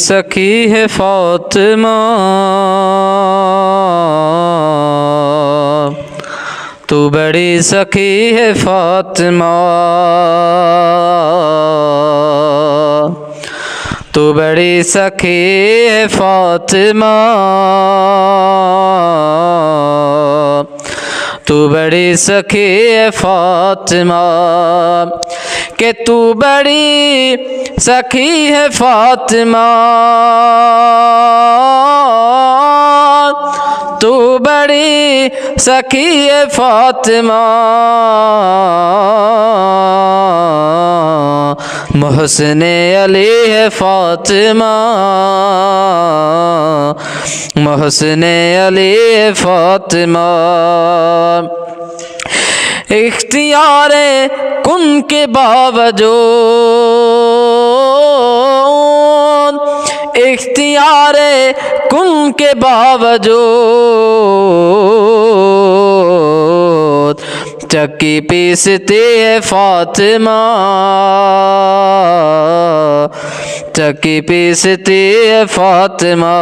سخی ہے فاطمہ، تو بڑی سخی ہے فاطمہ، تو بڑی سخی ہے فاطمہ، تو بڑی سخی ہے فاطمہ، کہ تو بڑی سخی ہے فاطمہ، تو بڑی سخی ہے فاطمہ، محسن علی ہے فاطمہ، محسن علی ہے فاطمہ، اختیار کن کے باوجود، اختیار کن کے باوجود چکی پیستی ہے فاطمہ، چکی پیستی ہے فاطمہ،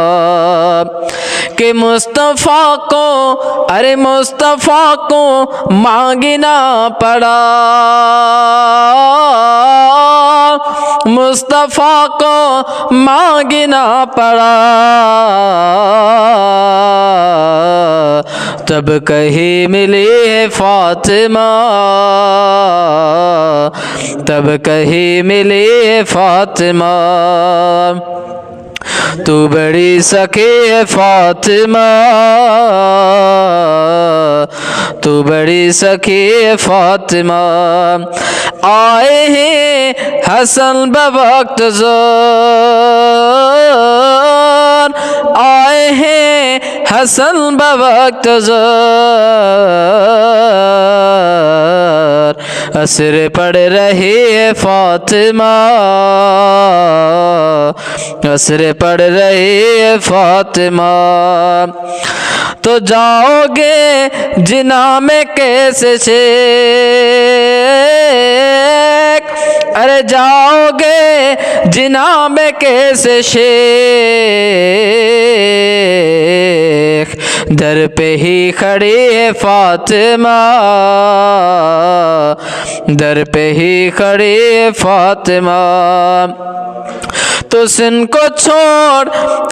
کہ مصطفیٰ کو، ارے مصطفیٰ کو مانگنا پڑا، مصطفیٰ کو مانگنا پڑا، تب کہیں ملی ہے فاطمہ، تب کہیں ملی ہے فاطمہ، تو بڑی سخی ہے فاطمہ، تو بڑی سخی ہے فاطمہ، آئے ہیں حسن بوقت ظہر، آئے ہیں حسن بوقت ظہر، عصر پڑھ رہی ہے فاطمہ، عصر پڑھ رہی ہے فاطمہ، تو جاؤ گے جناح میں کیسے شیخ، ارے جاؤ گے جناح میں کیسے شیخ، در پہ ہی کھڑی ہے فاطمہ، در پہ ہی کھڑی ہے فاطمہ، تو سن کو چھوڑ،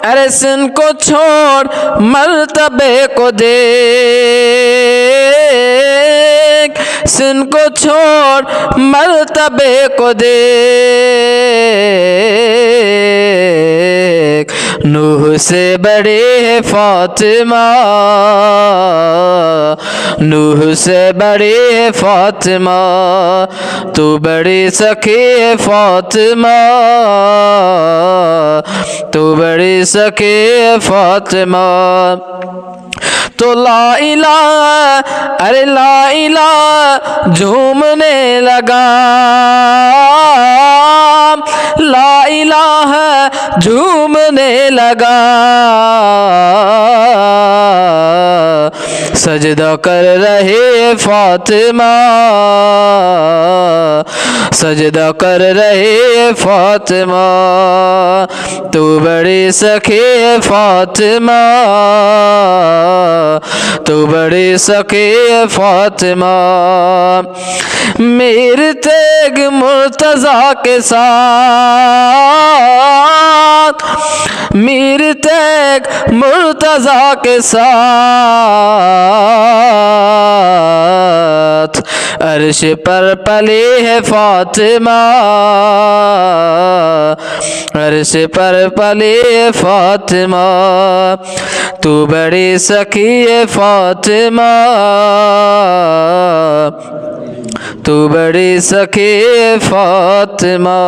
ارے سن کو چھوڑ مرتبے کو دیکھ، سن کو چھوڑ مرتبے کو دیکھ، نوح سے بڑی ہے فاطمہ، نوح سے بڑی ہے فاطمہ، تو بڑی سخی ہے فاطمہ، تو بڑی سخی ہے فاطمہ، تو لا الہ، ارے لا الہ جھومنے لگا، لا الہ جھومنے لگا، سجدہ کر رہے فاطمہ، سجدہ کر رہے فاطمہ، تو بڑی سخی ہے فاطمہ، تو بڑی سخی ہے فاطمہ، میر تیغ مرتضیٰ کے ساتھ، میر تیغ مرتضیٰ کے ساتھ، عرش پر پلی ہے فاطمہ، عرش پر پلی ہے فاطمہ، تو بڑی سخی ہے فاطمہ، تو بڑی سخی ہے فاطمہ۔